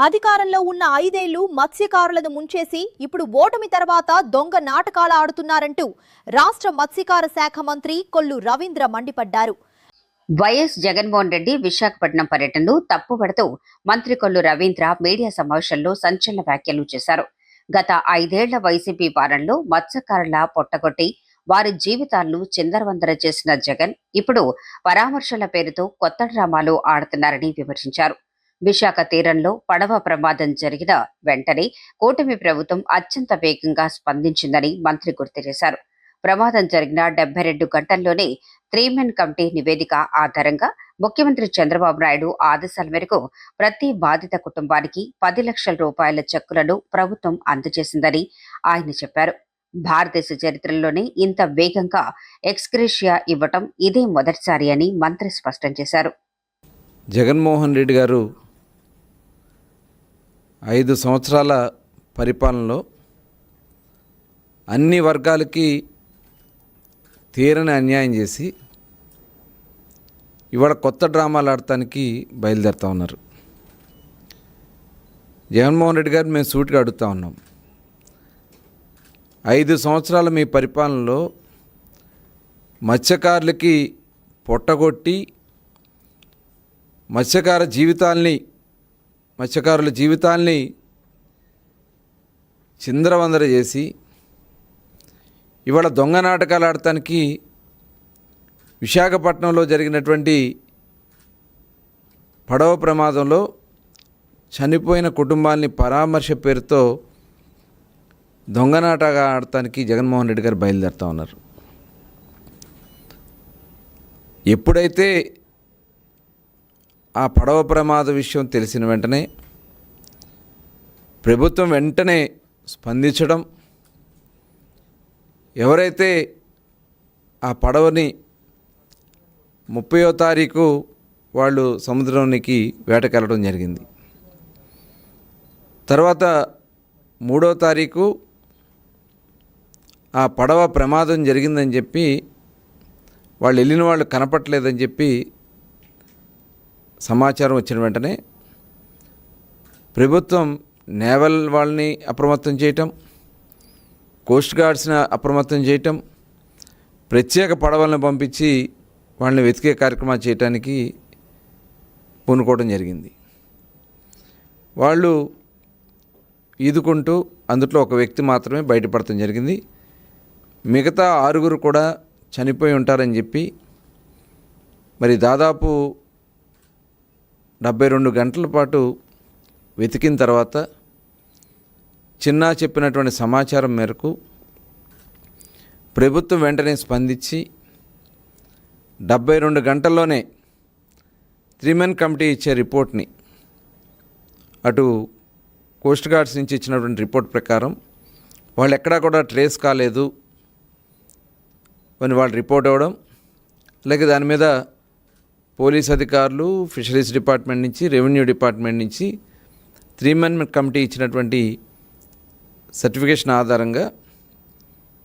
అధికారంలో ఉన్న 5 ఏళ్లు మత్స్యకారులను ముంచేసి ఇప్పుడు ఓటమి తర్వాత దొంగ నాటకాలు ఆడుతున్నారంటూ రాష్ట్ర మత్స్యకార శాఖ మంత్రి కొల్లు రవీంద్ర మండిపడ్డారు. వైఎస్ జగన్మోహన్ రెడ్డి విశాఖపట్నం పర్యటనను తప్పుపడుతూ మంత్రి కొల్లు రవీంద్ర మీడియా సమావేశంలో సంచలన వ్యాఖ్యలు చేశారు. గత 5 ఏళ్ల వైసీపీ పాలనలో మత్స్యకారుల పొట్టగొట్టి వారి జీవితాలను చిందరవందర చేసిన జగన్ ఇప్పుడు పరామర్శల పేరుతో కొత్త డ్రామాలు ఆడుతున్నారని విమర్శించారు. విశాఖ తీరంలో పడవ ప్రమాదం జరిగిన వెంటనే కూటమి ప్రభుత్వం అత్యంత వేగంగా స్పందించిందని మంత్రి గుర్తు చేశారు. ప్రమాదం జరిగిన 72 గంటల్లోనే 3 మెన్ కమిటీ నివేదిక ఆధారంగా ముఖ్యమంత్రి చంద్రబాబు నాయుడు ఆదేశాల మేరకు ప్రతి బాధిత కుటుంబానికి 10 లక్షల రూపాయల చెక్కులను ప్రభుత్వం అందజేసిందని ఆయన చెప్పారు. భారతదేశ చరిత్రలోనే ఇంత వేగంగా ఎక్స్గ్రేషియా ఇవ్వటం ఇదే మొదటిసారి అని మంత్రి స్పష్టం చేశారు. జగన్మోహన్ రెడ్డి గారు 5 సంవత్సరాల పరిపాలనలో అన్ని వర్గాలకి తీరని అన్యాయం చేసి ఇవాళ కొత్త డ్రామాలు ఆడటానికి బయలుదేరుతూ ఉన్నారు. జగన్మోహన్ రెడ్డి గారు మేము సూటిగా అడుగుతూ ఉన్నాం. 5 సంవత్సరాల మీ పరిపాలనలో మత్స్యకారులకి పొట్టగొట్టి మత్స్యకారుల జీవితాల్ని చిందరవందర చేసి ఇవాళ దొంగ నాటకాలు ఆడటానికి విశాఖపట్నంలో జరిగినటువంటి పడవ ప్రమాదంలో చనిపోయిన కుటుంబాల్ని పరామర్శ పేరుతో దొంగ నాటకాలు ఆడటానికి జగన్మోహన్ రెడ్డి గారు బయలుదేరుతూ ఉన్నారు. ఎప్పుడైతే ఆ పడవ ప్రమాద విషయం తెలిసిన వెంటనే ప్రభుత్వం వెంటనే స్పందించడం, ఎవరైతే ఆ పడవని 30వ తారీఖు వాళ్ళు సముద్రంలోకి వేటకెళ్ళడం జరిగింది. తర్వాత 3వ తారీఖు ఆ పడవ ప్రమాదం జరిగిందని చెప్పి వాళ్ళు వెళ్ళిన వాళ్ళు కనపట్లేదని చెప్పి సమాచారం వచ్చిన వెంటనే ప్రభుత్వం నేవల్ వాళ్ళని అప్రమత్తం చేయటం, కోస్ట్ గార్డ్స్ని అప్రమత్తం చేయటం, ప్రత్యేక పడవలను పంపించి వాళ్ళని వెతికే కార్యక్రమాలు చేయడానికి పూనుకోవడం జరిగింది. వాళ్ళు ఈదుకుంటూ అందులో ఒక వ్యక్తి మాత్రమే బయటపడటం జరిగింది. మిగతా 6 కూడా చనిపోయి ఉంటారని చెప్పి మరి దాదాపు 72 గంటల పాటు వెతికిన తర్వాత చిన్నా చెప్పినటువంటి సమాచారం మేరకు ప్రభుత్వం వెంటనే స్పందించి 72 గంటల్లోనే 3 మెన్ కమిటీ ఇచ్చే రిపోర్ట్ని, అటు కోస్ట్ గార్డ్స్ నుంచి ఇచ్చినటువంటి రిపోర్ట్ ప్రకారం వాళ్ళు ఎక్కడా కూడా ట్రేస్ కాలేదు అని వాళ్ళు రిపోర్ట్ అవ్వడం, అలాగే దాని మీద పోలీస్ అధికారులు, ఫిషరీస్ డిపార్ట్మెంట్ నుంచి, రెవెన్యూ డిపార్ట్మెంట్ నుంచి 3 మెన్ కమిటీ ఇచ్చినటువంటి సర్టిఫికేషన్ ఆధారంగా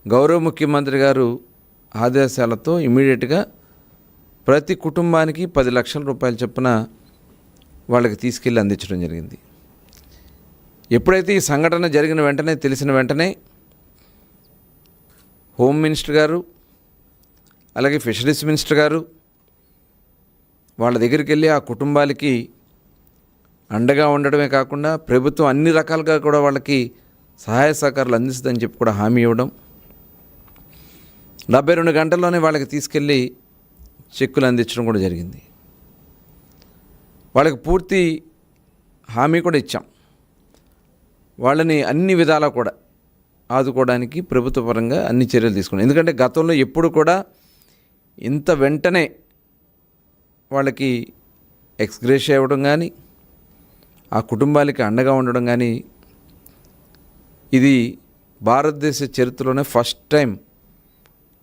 గౌరవ ముఖ్యమంత్రి గారు ఆదేశాలతో ఇమీడియట్గా ప్రతి కుటుంబానికి 10 లక్షల రూపాయల చొప్పున వాళ్ళకి తీసుకెళ్ళి అందించడం జరిగింది. ఎప్పుడైతే ఈ సంఘటన జరిగిన వెంటనే తెలిసిన వెంటనే హోమ్ మినిస్టర్ గారు, అలాగే ఫిషరీస్ మినిస్టర్ గారు వాళ్ళ దగ్గరికి వెళ్ళి ఆ కుటుంబాలకి అండగా ఉండడమే కాకుండా ప్రభుత్వం అన్ని రకాలుగా కూడా వాళ్ళకి సహాయ సహకారాలు అందిస్తుందని చెప్పి కూడా హామీ ఇవ్వడం, 72 గంటల్లోనే వాళ్ళకి తీసుకెళ్ళి చెక్కులు అందించడం కూడా జరిగింది. వాళ్ళకి పూర్తి హామీ కూడా ఇచ్చాం. వాళ్ళని అన్ని విధాలా కూడా ఆదుకోవడానికి ప్రభుత్వ పరంగా అన్ని చర్యలు తీసుకున్నాం. ఎందుకంటే గతంలో ఎప్పుడు కూడా ఇంత వెంటనే వాళ్ళకి ఎక్స్గ్రేషియా ఇవ్వడం కానీ, ఆ కుటుంబాలకి అండగా ఉండడం కానీ ఇది భారతదేశ చరిత్రలోనే ఫస్ట్ టైం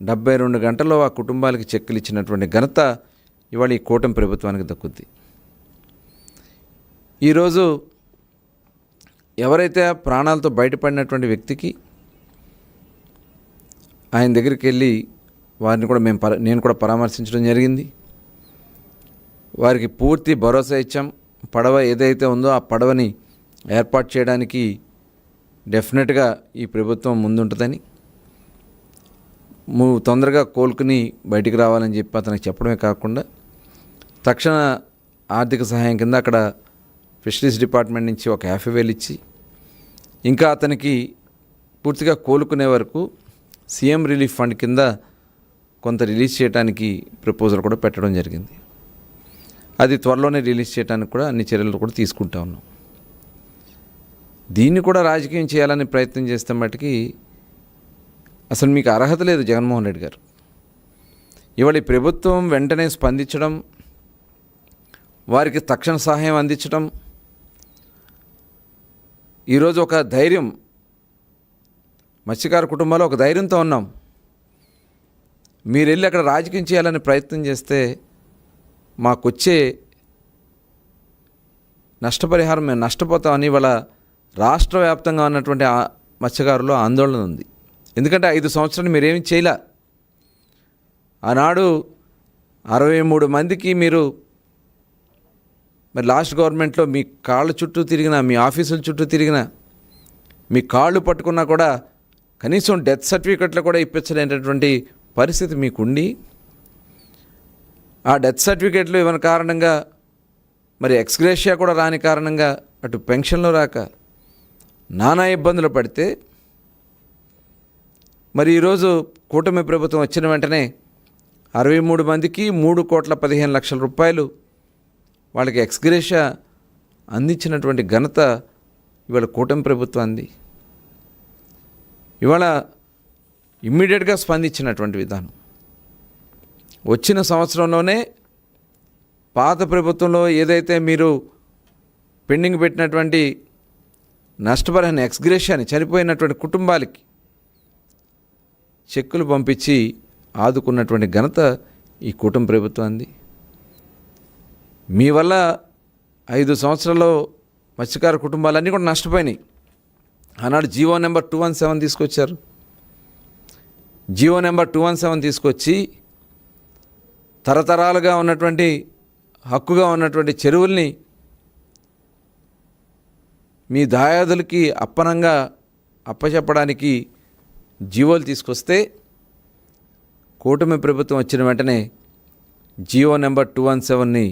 72 గంటల్లో ఆ కుటుంబాలకి చెక్కులు ఇచ్చినటువంటి ఘనత ఇవాళ ఈ కూటమి ప్రభుత్వానికి దక్కుద్ది. ఈరోజు ఎవరైతే ప్రాణాలతో బయటపడినటువంటి వ్యక్తికి ఆయన దగ్గరికి వెళ్ళి వారిని కూడా నేను కూడా పరామర్శించడం జరిగింది. వారికి పూర్తి భరోసా ఇచ్చాం. పడవ ఏదైతే ఉందో ఆ పడవని ఏర్పాటు చేయడానికి డెఫినెట్గా ఈ ప్రభుత్వం ముందుంటుందని, తొందరగా కోలుకుని బయటికి రావాలని చెప్పి అతనికి చెప్పడమే కాకుండా తక్షణ ఆర్థిక సహాయం కింద అక్కడ ఫిషరీస్ డిపార్ట్మెంట్ నుంచి ఒక 50,000 ఇచ్చి ఇంకా అతనికి పూర్తిగా కోలుకునే వరకు సీఎం రిలీఫ్ ఫండ్ కింద కొంత రిలీజ్ చేయడానికి ప్రపోజల్ కూడా పెట్టడం జరిగింది. అది త్వరలోనే రిలీజ్ చేయడానికి కూడా అన్ని చర్యలు కూడా తీసుకుంటా ఉన్నాం. దీన్ని కూడా రాజకీయం చేయాలని ప్రయత్నం చేస్తే మటుకి అసలు మీకు అర్హత లేదు జగన్మోహన్ రెడ్డి గారు. ఇవాళ ఈ ప్రభుత్వం వెంటనే స్పందించడం, వారికి తక్షణ సహాయం అందించడం, ఈరోజు ఒక ధైర్యం, మత్స్యకార కుటుంబాలు ఒక ధైర్యంతో ఉన్నాం. మీరు వెళ్ళి అక్కడ రాజకీయం చేయాలని ప్రయత్నం చేస్తే మాకొచ్చే నష్టపరిహారం మేము నష్టపోతామని ఇవాళ రాష్ట్ర వ్యాప్తంగా ఉన్నటువంటి మత్స్యకారులు ఆందోళన ఉంది. ఎందుకంటే 5 సంవత్సరాలు మీరేమీ చేయలే. ఆనాడు 63 మందికి మీరు మరి లాస్ట్ గవర్నమెంట్లో మీ కాళ్ళ చుట్టూ తిరిగినా, మీ ఆఫీసుల చుట్టూ తిరిగినా, మీ కాళ్ళు పట్టుకున్నా కూడా కనీసం డెత్ సర్టిఫికెట్లు కూడా ఇప్పించలేనటువంటి పరిస్థితి మీకుండి, ఆ డెత్ సర్టిఫికెట్లు ఇవ్వని కారణంగా మరి ఎక్స్గ్రేషియా కూడా రాని కారణంగా అటు పెన్షన్లు రాక నానా ఇబ్బందులు పడితే, మరి ఈరోజు కూటమి ప్రభుత్వం వచ్చిన వెంటనే 63 మందికి 3,15,00,000 రూపాయలు వాళ్ళకి ఎక్స్గ్రేషియా అందించినటువంటి ఘనత ఇవాళ కూటమి ప్రభుత్వం అంది. ఇవాళ ఇమ్మీడియట్గా స్పందించినటువంటి విధానం వచ్చిన సంవత్సరంలోనే పాత ప్రభుత్వంలో ఏదైతే మీరు పెండింగ్ పెట్టినటువంటి నష్టపరిహారం ఎక్స్గ్రేషియాని చనిపోయినటువంటి కుటుంబాలకి చెక్కులు పంపించి ఆదుకున్నటువంటి ఘనత ఈ కూటమి ప్రభుత్వం అంది. మీ వల్ల 5 సంవత్సరాల్లో మత్స్యకార కుటుంబాలన్నీ కూడా నష్టపోయినాయి. ఆనాడు జీవో నెంబర్ 217 తీసుకొచ్చారు. జీవో నెంబర్ 217 తీసుకొచ్చి తరతరాలుగా ఉన్నటువంటి హక్కుగా ఉన్నటువంటి చెరువుల్ని మీ దాయాదులకి అప్పనంగా అప్పచెప్పడానికి జీవోలు తీసుకొస్తే కూటమి ప్రభుత్వం వచ్చిన వెంటనే జీవో నెంబర్ 217ని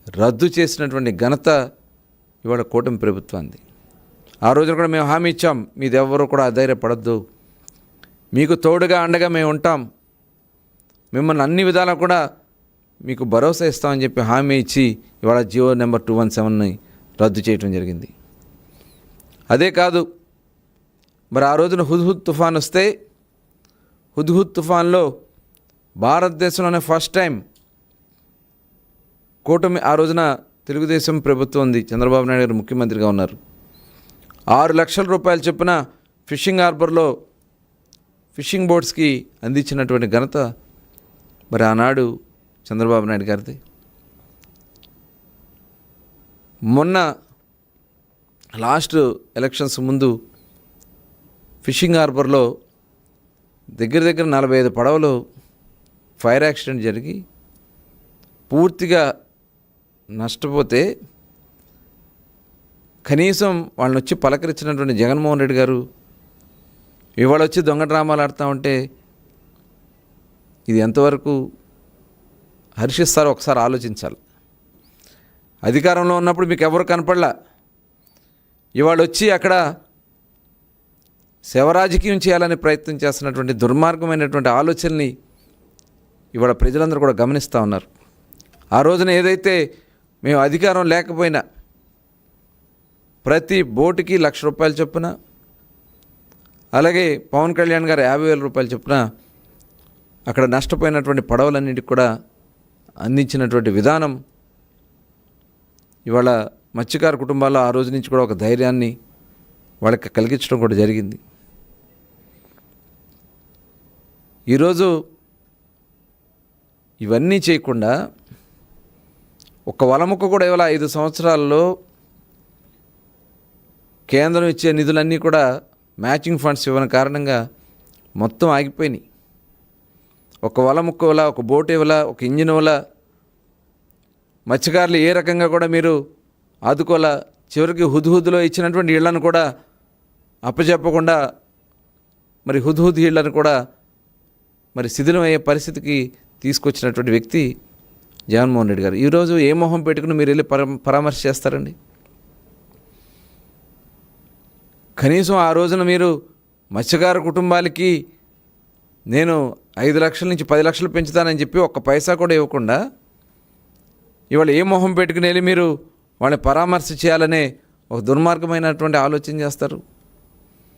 రద్దు చేసినటువంటి ఘనత ఇవాళ కూటమి ప్రభుత్వాన్ని. ఆ రోజున కూడా మేము హామీ ఇచ్చాం, మీది ఎవరు కూడా అధైర్యపడద్దు, మీకు తోడుగా అండగా మేము ఉంటాం, మిమ్మల్ని అన్ని విధాలా కూడా మీకు భరోసా ఇస్తామని చెప్పి హామీ ఇచ్చి ఇవాళ జీవో నెంబర్ 217ని రద్దు చేయడం జరిగింది. అదే కాదు, మరి ఆ రోజున హుద్హుద్ తుఫాన్ వస్తే హుద్హుద్ తుఫాన్లో భారతదేశంలోనే ఫస్ట్ టైం కూటమి, ఆ రోజున తెలుగుదేశం ప్రభుత్వం ఉంది, చంద్రబాబు నాయుడు గారు ముఖ్యమంత్రిగా ఉన్నారు, 6 లక్షల రూపాయలు చొప్పున ఫిషింగ్ హార్బర్లో ఫిషింగ్ బోట్స్కి అందించినటువంటి ఘనత మరి ఆనాడు చంద్రబాబు నాయుడు గారిది. మొన్న లాస్ట్ ఎలక్షన్స్ ముందు ఫిషింగ్ హార్బర్లో దగ్గర 45 పడవలు ఫైర్ యాక్సిడెంట్ జరిగి పూర్తిగా నష్టపోతే కనీసం వాళ్ళని వచ్చి పలకరించినటువంటి జగన్మోహన్ రెడ్డి గారు ఇవాళ వచ్చి దొంగ డ్రామాలు ఆడుతూ ఉంటే ఇది ఎంతవరకు హర్షిస్తారో ఒకసారి ఆలోచించాలి. అధికారంలో ఉన్నప్పుడు మీకు ఎవరు కనపడలా, ఇవాళ వచ్చి అక్కడ శవరాజకీయం చేయాలని ప్రయత్నం చేస్తున్నటువంటి దుర్మార్గమైనటువంటి ఆలోచనని ఇవాళ ప్రజలందరూ కూడా గమనిస్తూ ఉన్నారు. ఆ రోజున ఏదైతే మేము అధికారం లేకపోయినా ప్రతి బోటుకి 1,00,000 రూపాయలు చొప్పున, అలాగే పవన్ కళ్యాణ్ గారు 50,000 రూపాయలు చొప్పున అక్కడ నష్టపోయినటువంటి పడవలన్నింటికి కూడా అందించినటువంటి విధానం ఇవాళ మత్స్యకార కుటుంబాల్లో ఆ రోజు నుంచి కూడా ఒక ధైర్యాన్ని వాళ్ళకి కలిగించడం కూడా జరిగింది. ఈరోజు ఇవన్నీ చేయకుండా ఒక వలముక్క కూడా ఇవాళ 5 సంవత్సరాల్లో కేంద్రం ఇచ్చే నిధులన్నీ కూడా మ్యాచింగ్ ఫండ్స్ ఇవ్వని కారణంగా మొత్తం ఆగిపోయినాయి. ఒక వలముక్క వల్ల, ఒక బోట్ ఇవ్వాల, ఒక ఇంజిన్ వల్ల మత్స్యకారులు ఏ రకంగా కూడా మీరు ఆదుకోలా చివరికి హుద్హుద్లో ఇచ్చినటువంటి ఇళ్లను కూడా అప్పచెప్పకుండా మరి హుద్హుద్ ఇళ్లను కూడా మరి శిథిలమయ్యే పరిస్థితికి తీసుకొచ్చినటువంటి వ్యక్తి జగన్మోహన్ రెడ్డి గారు. ఈరోజు ఏ మొహం పెట్టుకుని మీరు వెళ్ళి పరామర్శ చేస్తారండి? కనీసం ఆ రోజున మీరు మత్స్యకార కుటుంబాలకి నేను 5 లక్షల నుంచి 10 లక్షలు పెంచుతానని చెప్పి ఒక్క పైసా కూడా ఇవ్వకుండా ఇవాళ ఏ మొహం పెట్టుకుని వెళ్ళి మీరు వాళ్ళని పరామర్శ చేయాలనే ఒక దుర్మార్గమైనటువంటి ఆలోచన చేస్తారు.